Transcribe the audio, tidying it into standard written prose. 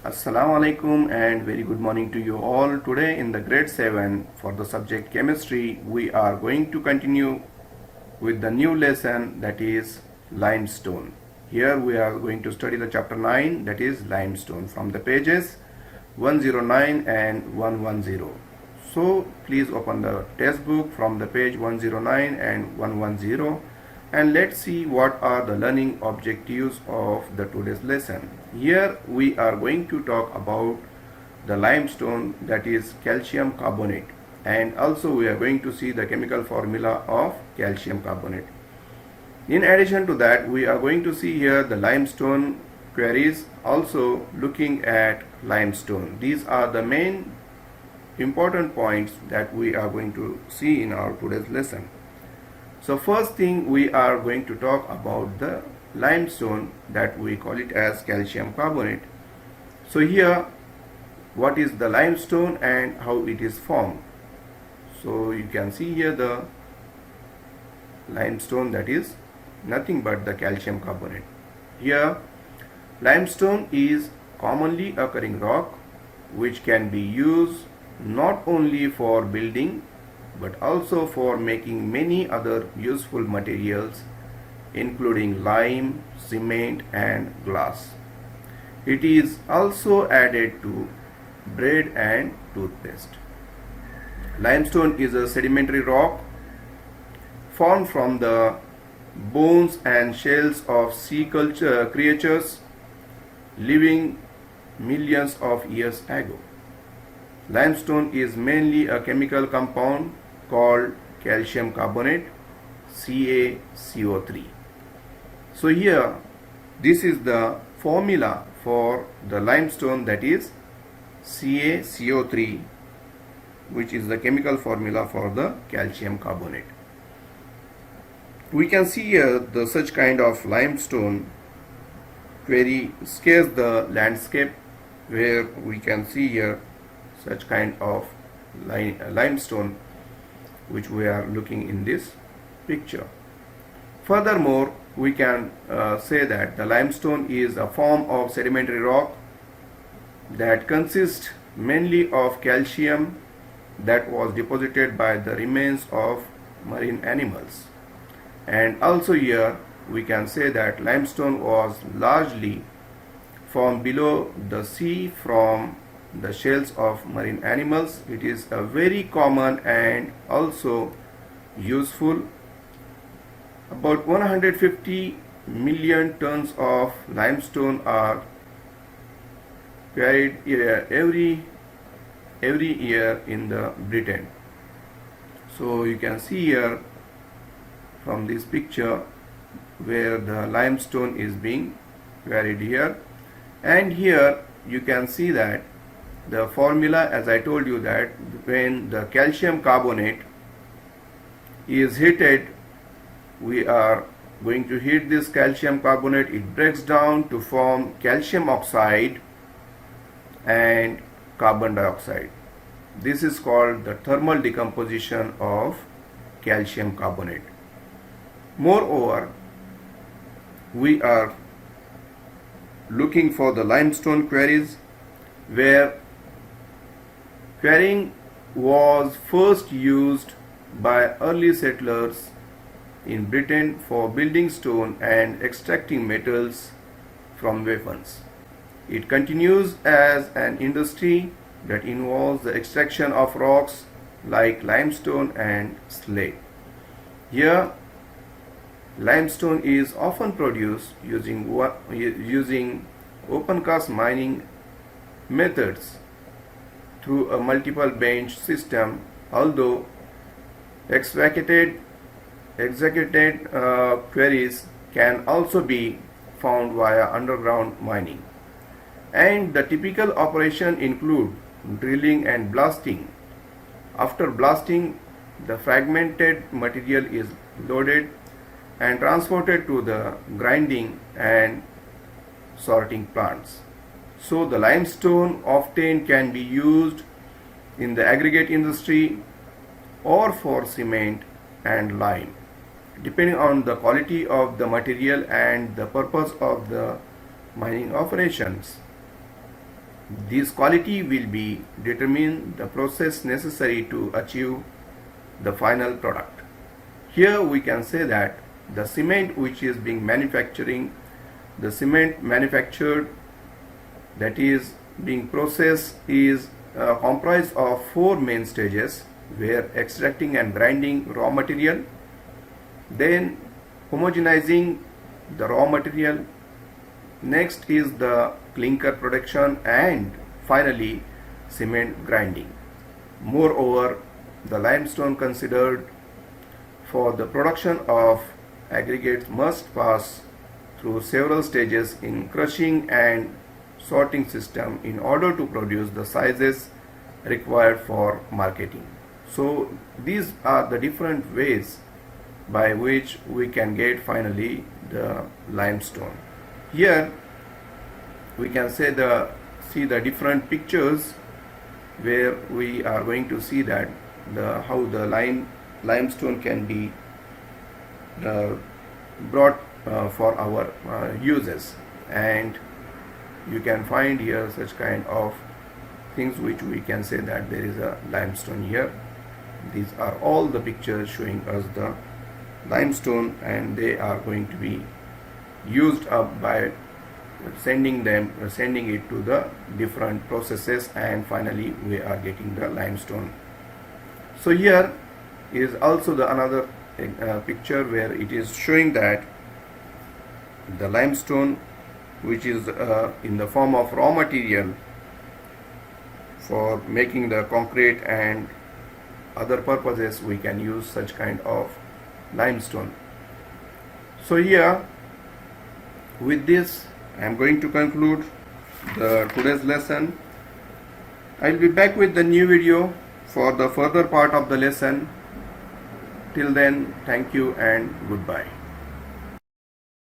Assalamu alaikum and very good morning to you all. Today in the grade 7 for the subject chemistry, we are going to continue with the new lesson, that is limestone. Here we are going to study the chapter 9, that is limestone, from the pages 109 and 110. So please open the textbook from the page 109 and 110 and let's see what are the learning objectives of the today's lesson. Here we are going to talk about the limestone, that is calcium carbonate, and also we are going to see the chemical formula of calcium carbonate. In addition to that, we are going to see here the limestone queries, also looking at limestone. These are the main important points that we are going to see in our today's lesson. So first thing, we are going to talk about the limestone, that we call it as calcium carbonate. So here, what is the limestone and how it is formed? So you can see here the limestone, that is nothing but the calcium carbonate. Here, limestone is commonly occurring rock which can be used not only for building but also for making many other useful materials, including lime, cement and glass. It is also added to bread and toothpaste. Limestone is a sedimentary rock formed from the bones and shells of sea creatures living millions of years ago. Limestone is mainly a chemical compound called calcium carbonate, CaCO3. So here, this is the formula for the limestone, that is CaCO3, which is the chemical formula for the calcium carbonate. We can see here the such kind of limestone very scarce the landscape, where we can see here such kind of limestone which we are looking in this picture. Furthermore, we can say that the limestone is a form of sedimentary rock that consists mainly of calcium that was deposited by the remains of marine animals. And also here we can say that limestone was largely formed below the sea from the shells of marine animals. It is a very common and also useful. About 150 million tons of limestone are quarried every year in the Britain. So you can see here from this picture where the limestone is being quarried here, and here you can see that the formula, as I told you, that when the calcium carbonate is heated, we are going to heat this calcium carbonate, it breaks down to form calcium oxide and carbon dioxide. This is called the thermal decomposition of calcium carbonate. Moreover, we are looking for the limestone quarries, where quarrying was first used by early settlers in Britain for building stone and extracting metals from weapons. It continues as an industry that involves the extraction of rocks like limestone and slate. Here, limestone is often produced using open cast mining methods through a multiple bench system, although excavated quarries can also be found via underground mining. And the typical operation include drilling and blasting. After blasting, the fragmented material is loaded and transported to the grinding and sorting plants. So the limestone often can be used in the aggregate industry or for cement and lime, depending on the quality of the material and the purpose of the mining operations. This quality will be determine the process necessary to achieve the final product. Here we can say that the cement which is being manufacturing, the cement manufactured that is being processed is comprised of four main stages, where extracting and grinding raw material, then homogenizing the raw material, next is the clinker production, and finally cement grinding. Moreover, the limestone considered for the production of aggregates must pass through several stages in crushing and sorting system in order to produce the sizes required for marketing. So these are the different ways by which we can get finally the limestone. Here we can see the different pictures where we are going to see that how the limestone can be brought for our uses, and you can find here such kind of things which we can say that there is a limestone here. These are all the pictures showing us the limestone, and they are going to be used up by sending it to the different processes, and finally we are getting the limestone. So here is also the another picture where it is showing that the limestone which is in the form of raw material for making the concrete and other purposes, we can use such kind of limestone. So here with this I am going to conclude today's lesson. I will be back with the new video for the further part of the lesson. Till then, thank you and goodbye.